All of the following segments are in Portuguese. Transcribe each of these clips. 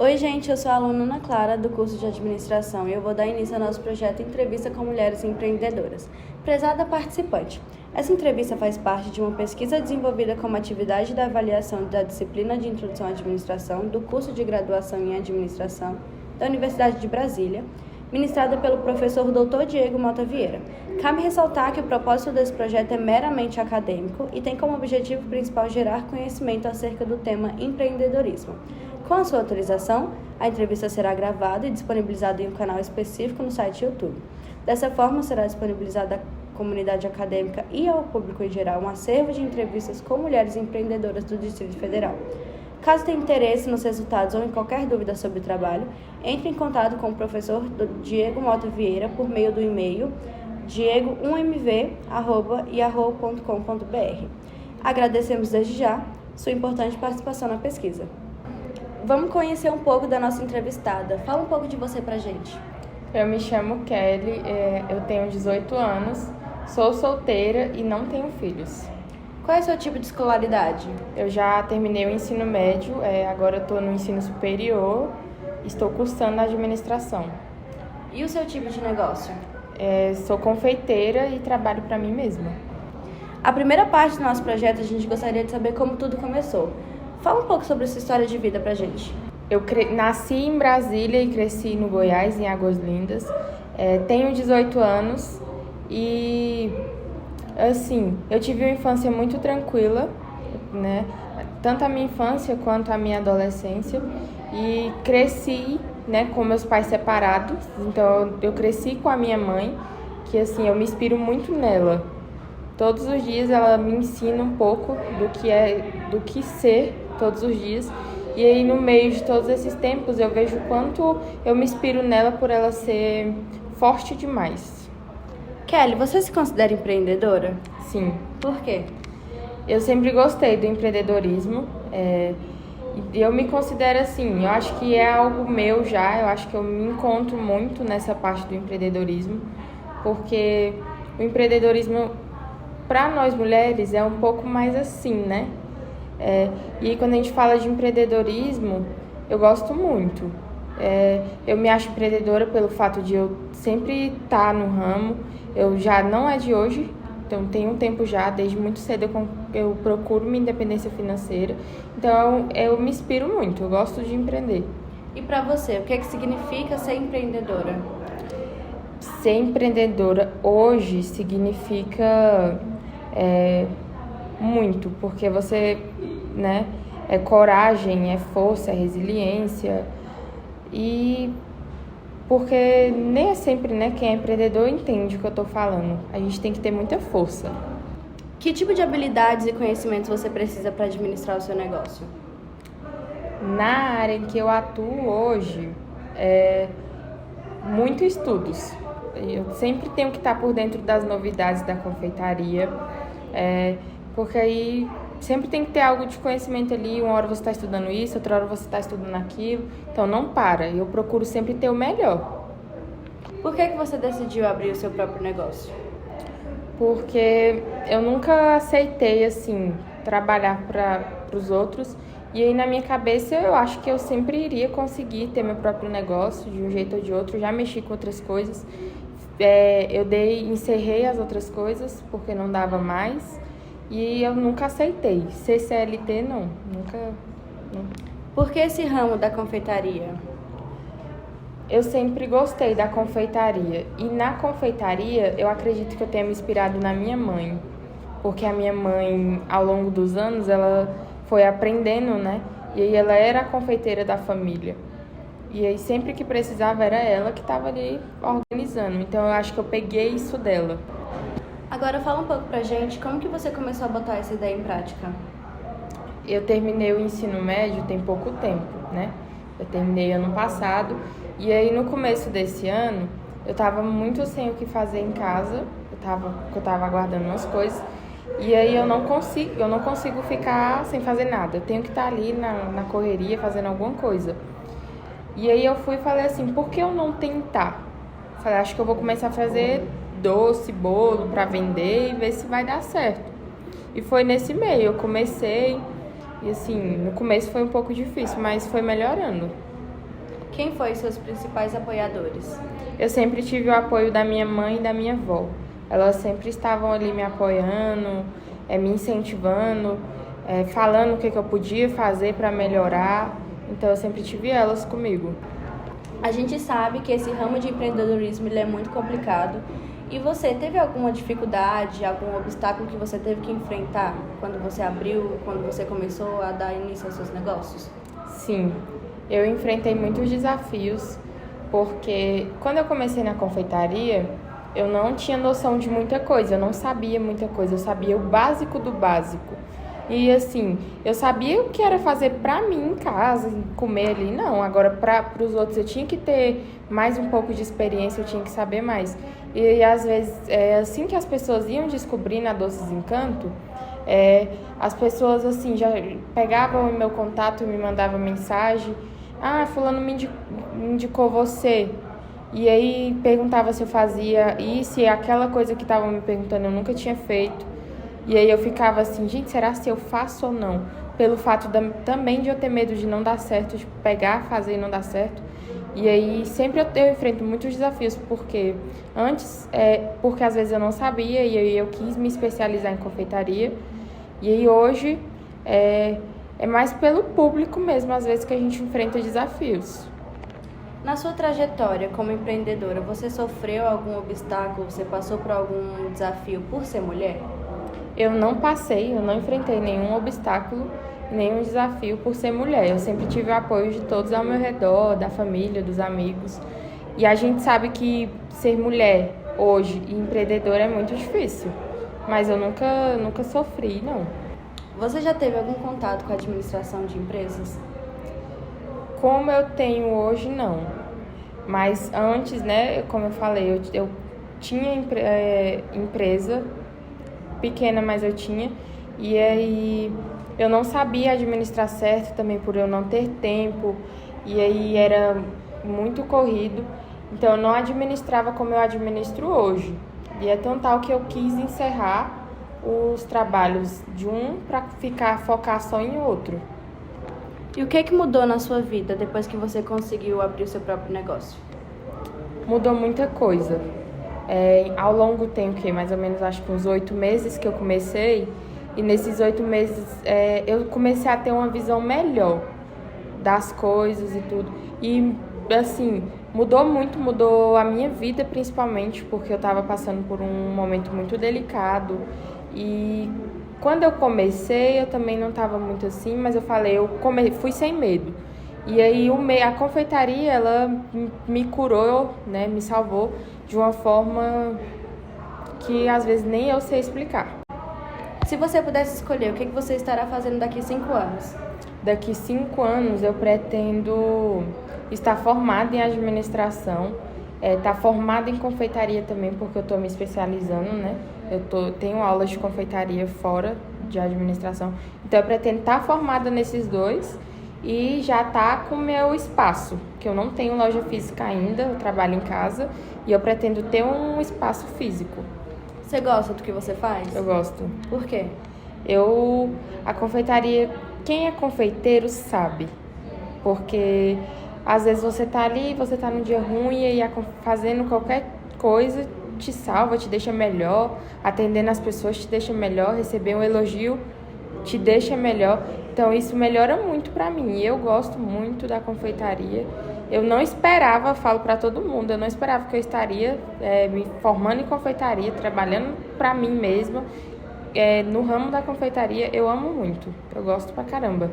Oi, gente, eu sou a aluna Ana Clara, do curso de Administração, e eu vou dar início ao nosso projeto Entrevista com Mulheres Empreendedoras. Prezada participante, essa entrevista faz parte de uma pesquisa desenvolvida como atividade da avaliação da disciplina de Introdução à Administração do curso de Graduação em Administração da Universidade de Brasília, ministrada pelo professor Dr. Diego Mota Vieira. Cabe ressaltar que o propósito desse projeto é meramente acadêmico e tem como objetivo principal gerar conhecimento acerca do tema empreendedorismo. Com a sua autorização, a entrevista será gravada e disponibilizada em um canal específico no site YouTube. Dessa forma, será disponibilizada à comunidade acadêmica e ao público em geral um acervo de entrevistas com mulheres empreendedoras do Distrito Federal. Caso tenha interesse nos resultados ou em qualquer dúvida sobre o trabalho, entre em contato com o professor Diego Mota Vieira por meio do e-mail diego1mv@yahoo.com.br. Agradecemos desde já sua importante participação na pesquisa. Vamos conhecer um pouco da nossa entrevistada. Fala um pouco de você pra gente. Eu me chamo Kelly, eu tenho 18 anos, sou solteira e não tenho filhos. Qual é o seu tipo de escolaridade? Eu já terminei o ensino médio, agora eu estou no ensino superior, estou cursando administração. E o seu tipo de negócio? Sou confeiteira e trabalho para mim mesma. A primeira parte do nosso projeto, a gente gostaria de saber como tudo começou. Fala um pouco sobre essa história de vida pra gente. Eu nasci em Brasília e cresci no Goiás, em Águas Lindas. Tenho 18 anos e, assim, eu tive uma infância muito tranquila, né? Tanto a minha infância quanto a minha adolescência. E cresci, né, com meus pais separados. Então, eu cresci com a minha mãe, que, assim, eu me inspiro muito nela. Todos os dias ela me ensina um pouco do que ser todos os dias. E aí, no meio de todos esses tempos, eu vejo o quanto eu me inspiro nela por ela ser forte demais. Kelly, você se considera empreendedora? Sim. Por quê? Eu sempre gostei do empreendedorismo. E eu me considero assim, eu acho que é algo meu já. Eu acho que eu me encontro muito nessa parte do empreendedorismo. Porque o empreendedorismo, para nós mulheres, é um pouco mais assim, né? E aí, quando a gente fala de empreendedorismo, eu gosto muito. Eu me acho empreendedora pelo fato de eu sempre estar no ramo. Eu já não é de hoje, então tem um tempo já, desde muito cedo eu procuro minha independência financeira. Então eu me inspiro muito, eu gosto de empreender. E pra você, o que significa ser empreendedora? Ser empreendedora hoje significa muito, porque você, né, é coragem, é força, é resiliência. E porque nem é sempre, né, quem é empreendedor entende o que eu tô falando. A gente tem que ter muita força. Que tipo de habilidades e conhecimentos você precisa para administrar o seu negócio? Na área em que eu atuo hoje, muito estudos. Eu sempre tenho que estar por dentro das novidades da confeitaria, porque aí sempre tem que ter algo de conhecimento ali. Uma hora você está estudando isso, outra hora você está estudando aquilo. Então não para, eu procuro sempre ter o melhor. Por que você decidiu abrir o seu próprio negócio? Porque eu nunca aceitei, assim, trabalhar para os outros. E aí, na minha cabeça, eu acho que eu sempre iria conseguir ter meu próprio negócio, de um jeito ou de outro. Já mexi com outras coisas. Encerrei as outras coisas, porque não dava mais. E eu nunca aceitei. Ser CLT, não. Nunca. Não. Por que esse ramo da confeitaria? Eu sempre gostei da confeitaria. E na confeitaria, eu acredito que eu tenha me inspirado na minha mãe. Porque a minha mãe, ao longo dos anos, ela foi aprendendo, né? E aí ela era a confeiteira da família. E aí sempre que precisava era ela que estava ali organizando. Então eu acho que eu peguei isso dela. Agora fala um pouco pra gente, como que você começou a botar essa ideia em prática? Eu terminei o ensino médio tem pouco tempo, né? Eu terminei ano passado. E aí no começo desse ano, eu tava muito sem o que fazer em casa. Eu tava aguardando umas coisas. E aí eu não consigo ficar sem fazer nada. Eu tenho que estar ali na correria fazendo alguma coisa. E aí eu fui e falei assim, por que eu não tentar? Falei, acho que eu vou começar a fazer doce, bolo para vender e ver se vai dar certo. E foi nesse meio, eu comecei, e assim, no começo foi um pouco difícil, mas foi melhorando. Quem foi seus principais apoiadores? Eu sempre tive o apoio da minha mãe e da minha avó. Elas sempre estavam ali me apoiando, me incentivando, falando o que eu podia fazer para melhorar. Então eu sempre tive elas comigo. A gente sabe que esse ramo de empreendedorismo ele é muito complicado. E você teve alguma dificuldade, algum obstáculo que você teve que enfrentar quando você abriu, quando você começou a dar início aos seus negócios? Sim, eu enfrentei muitos desafios, porque quando eu comecei na confeitaria, eu não tinha noção de muita coisa, eu não sabia muita coisa, eu sabia o básico do básico. E assim, eu sabia o que era fazer pra mim em casa, comer ali, não. Agora, para os outros, eu tinha que ter mais um pouco de experiência, eu tinha que saber mais. E às vezes, assim que as pessoas iam descobrindo a Doces Encanto, as pessoas assim já pegavam o meu contato e me mandavam mensagem. Ah, fulano me indicou você. E aí perguntava se eu fazia isso e aquela coisa que estavam me perguntando eu nunca tinha feito. E aí eu ficava assim, gente, será se eu faço ou não? Pelo fato também de eu ter medo de não dar certo, de pegar, fazer e não dar certo. E aí sempre eu enfrento muitos desafios, porque porque às vezes eu não sabia e aí eu quis me especializar em confeitaria. E aí hoje é mais pelo público mesmo, às vezes, que a gente enfrenta desafios. Na sua trajetória como empreendedora, você sofreu algum obstáculo, você passou por algum desafio por ser mulher? Eu não enfrentei nenhum obstáculo, nenhum desafio por ser mulher. Eu sempre tive o apoio de todos ao meu redor, da família, dos amigos. E a gente sabe que ser mulher hoje e empreendedora é muito difícil, mas eu nunca sofri, não. Você já teve algum contato com a administração de empresas? Como eu tenho hoje, não. Mas antes, né, como eu falei, eu tinha empresa pequena, mas eu tinha. E aí eu não sabia administrar certo também por eu não ter tempo. E aí era muito corrido. Então eu não administrava como eu administro hoje. E é tão tal que eu quis encerrar os trabalhos de um para focar só em outro. E o que mudou na sua vida depois que você conseguiu abrir o seu próprio negócio? Mudou muita coisa. Ao longo tem mais ou menos acho que uns 8 meses que eu comecei, e nesses 8 meses eu comecei a ter uma visão melhor das coisas e tudo. E assim, mudou a minha vida principalmente, porque eu estava passando por um momento muito delicado. E quando eu comecei, eu também não estava muito assim, mas eu falei, fui sem medo. E aí a confeitaria, ela me curou, né, me salvou de uma forma que às vezes nem eu sei explicar. Se você pudesse escolher, o que você estará fazendo daqui 5 anos? Daqui 5 anos eu pretendo estar formada em administração, estar formada em confeitaria também, porque eu estou me especializando, né? Tenho aulas de confeitaria fora de administração, então eu pretendo estar formada nesses dois e já estar com o meu espaço, que eu não tenho loja física ainda, eu trabalho em casa e eu pretendo ter um espaço físico. Você gosta do que você faz? Eu gosto. Por quê? A confeitaria, quem é confeiteiro sabe, porque às vezes você tá ali, você tá num dia ruim e aí fazendo qualquer coisa te salva, te deixa melhor, atendendo as pessoas te deixa melhor, receber um elogio te deixa melhor. Então isso melhora muito pra mim. Eu gosto muito da confeitaria. Eu não esperava, falo pra todo mundo, eu não esperava que eu estaria me formando em confeitaria, trabalhando pra mim mesma. No ramo da confeitaria eu amo muito, eu gosto pra caramba.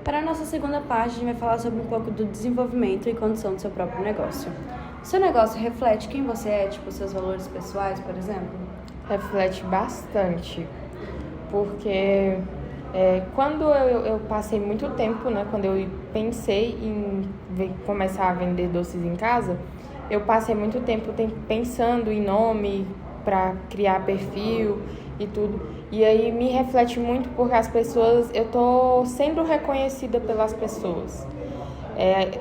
Para a nossa segunda parte, a gente vai falar sobre um pouco do desenvolvimento e condução do seu próprio negócio. Seu negócio reflete quem você é, tipo seus valores pessoais, por exemplo? Reflete bastante, porque quando eu passei muito tempo, né, quando eu pensei em começar a vender doces em casa, eu passei muito tempo pensando em nome para criar perfil e tudo. E aí me reflete muito porque eu tô sendo reconhecida pelas pessoas.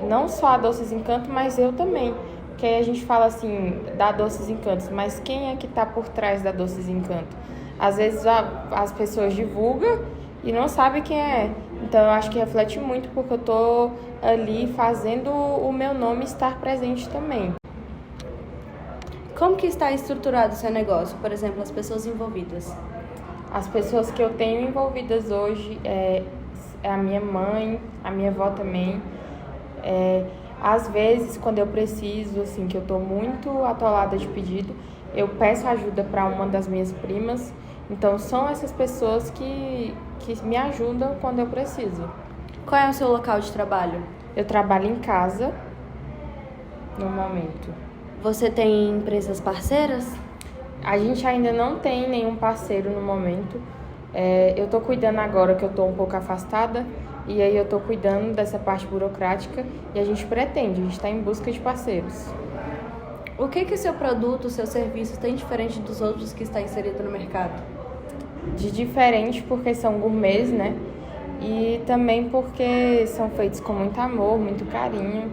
Não só a Doces Encanto, mas eu também. Que aí a gente fala assim, da Doces Encantos, mas quem é que tá por trás da Doces Encanto? Às vezes as pessoas divulgam e não sabem quem é. Então eu acho que reflete muito porque eu tô ali fazendo o meu nome estar presente também. Como que está estruturado o seu negócio, por exemplo, as pessoas envolvidas? As pessoas que eu tenho envolvidas hoje é a minha mãe, a minha avó também. Às vezes, quando eu preciso, assim, que eu tô muito atolada de pedido, eu peço ajuda para uma das minhas primas. Então, são essas pessoas que me ajudam quando eu preciso. Qual é o seu local de trabalho? Eu trabalho em casa, no momento. Você tem empresas parceiras? A gente ainda não tem nenhum parceiro no momento. Eu tô cuidando agora que eu tô um pouco afastada, e aí eu tô cuidando dessa parte burocrática e a gente está em busca de parceiros. O que o seu produto, o seu serviço tem diferente dos outros que está inserido no mercado? De diferente porque são gourmets, né? E também porque são feitos com muito amor, muito carinho.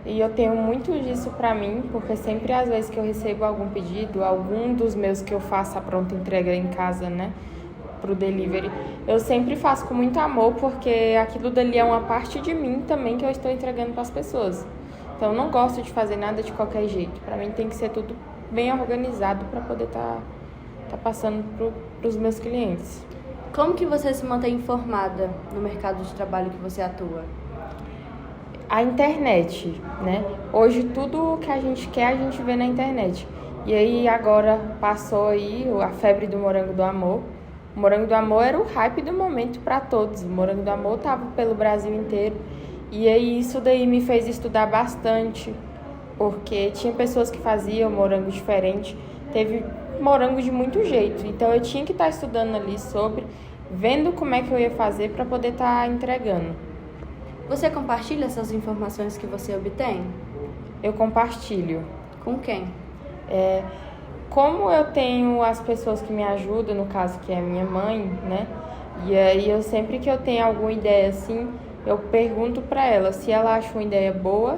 E eu tenho muito disso pra mim, porque sempre às vezes que eu recebo algum pedido, algum dos meus que eu faço a pronta entrega em casa, né? Pro delivery, eu sempre faço com muito amor, porque aquilo dali é uma parte de mim também que eu estou entregando para as pessoas. Então eu não gosto de fazer nada de qualquer jeito. Para mim tem que ser tudo bem organizado para poder tá passando pros meus clientes. Como que você se mantém informada no mercado de trabalho que você atua? A internet, né? Hoje tudo que a gente quer a gente vê na internet. E aí agora passou aí a febre do morango do amor. O Morango do Amor era o hype do momento para todos. O Morango do Amor estava pelo Brasil inteiro. E aí isso daí me fez estudar bastante, porque tinha pessoas que faziam morango diferente. Teve morango de muito jeito. Então eu tinha que estar estudando ali sobre, vendo como é que eu ia fazer para poder estar entregando. Você compartilha essas informações que você obtém? Eu compartilho. Com quem? Como eu tenho as pessoas que me ajudam, no caso que é a minha mãe, né? E aí eu sempre que eu tenho alguma ideia assim, eu pergunto pra ela se ela acha uma ideia boa.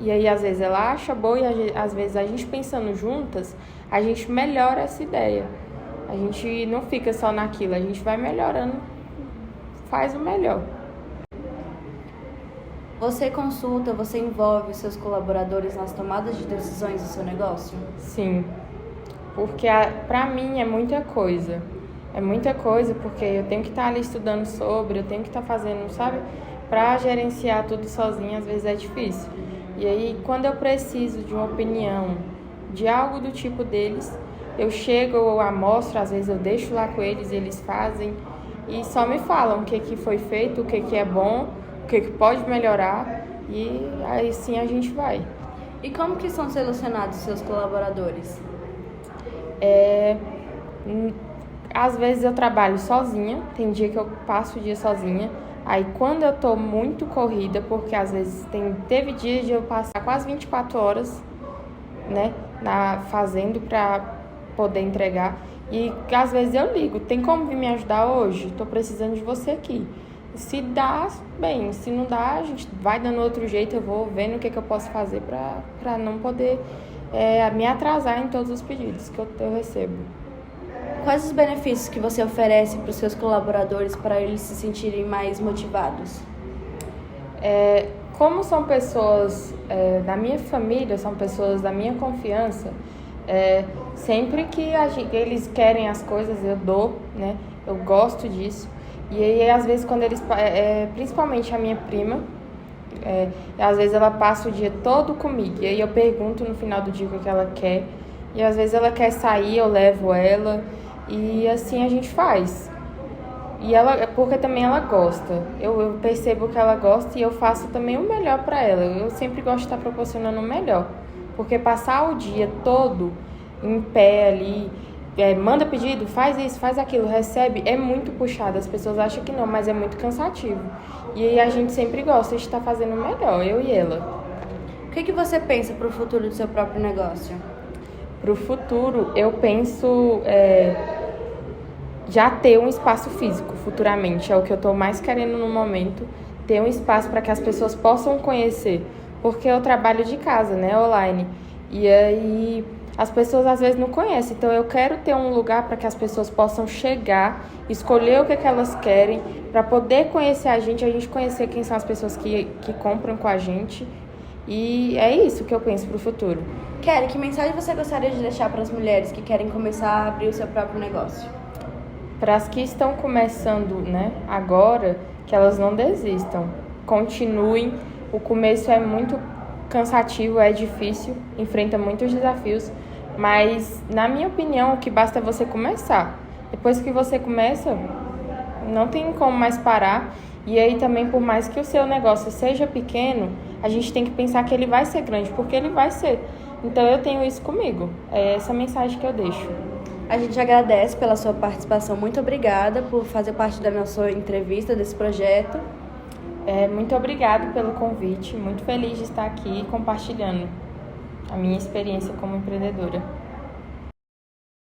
E aí às vezes ela acha boa e às vezes a gente pensando juntas, a gente melhora essa ideia. A gente não fica só naquilo, a gente vai melhorando, faz o melhor. Você consulta, você envolve os seus colaboradores nas tomadas de decisões do seu negócio? Sim. Porque pra mim é muita coisa. É muita coisa porque eu tenho que estar ali estudando sobre, eu tenho que estar fazendo, sabe? Pra gerenciar tudo sozinha, às vezes é difícil. E aí, quando eu preciso de uma opinião, de algo do tipo deles, eu chego, eu amostro, às vezes eu deixo lá com eles, eles fazem e só me falam o que foi feito, o que é bom, o que pode melhorar e aí sim a gente vai. E como que são selecionados seus colaboradores? Às vezes eu trabalho sozinha, tem dia que eu passo o dia sozinha. Aí quando eu tô muito corrida, porque às vezes teve dias de eu passar quase 24 horas, né, fazendo pra poder entregar. E às vezes eu ligo, tem como vir me ajudar hoje? Tô precisando de você aqui. Se dá, bem, se não dá, a gente vai dando outro jeito, eu vou vendo o que eu posso fazer pra não poder me atrasar em todos os pedidos que eu recebo. Quais os benefícios que você oferece para os seus colaboradores para eles se sentirem mais motivados? Como são pessoas da minha família, são pessoas da minha confiança, sempre que eles querem as coisas, eu dou, né? Eu gosto disso. E aí, às vezes, quando eles... principalmente a minha prima, às vezes ela passa o dia todo comigo. E aí eu pergunto no final do dia o que ela quer. E às vezes ela quer sair, eu levo ela. E assim a gente faz. E porque também ela gosta. Eu percebo que ela gosta e eu faço também o melhor para ela. Eu sempre gosto de estar proporcionando o melhor. Porque passar o dia todo em pé ali, manda pedido, faz isso, faz aquilo, recebe, é muito puxado. As pessoas acham que não, mas é muito cansativo. E aí a gente sempre gosta de estar fazendo o melhor, eu e ela. O que você pensa para o futuro do seu próprio negócio? Para o futuro, eu penso já ter um espaço físico futuramente. É o que eu estou mais querendo no momento. Ter um espaço para que as pessoas possam conhecer. Porque eu trabalho de casa, né, online. E aí, as pessoas às vezes não conhecem. Então eu quero ter um lugar para que as pessoas possam chegar, escolher o que elas querem, para poder conhecer a gente conhecer quem são as pessoas que compram com a gente. E é isso que eu penso para o futuro. Kelly, que mensagem você gostaria de deixar para as mulheres que querem começar a abrir o seu próprio negócio? Para as que estão começando, né, agora, que elas não desistam. Continuem. O começo é muito cansativo, é difícil, enfrenta muitos desafios, mas, na minha opinião, o que basta é você começar. Depois que você começa, não tem como mais parar. E aí também, por mais que o seu negócio seja pequeno, a gente tem que pensar que ele vai ser grande, porque ele vai ser. Então eu tenho isso comigo. É essa mensagem que eu deixo. A gente agradece pela sua participação. Muito obrigada por fazer parte da nossa entrevista, desse projeto. Muito obrigada pelo convite. Muito feliz de estar aqui compartilhando a minha experiência como empreendedora.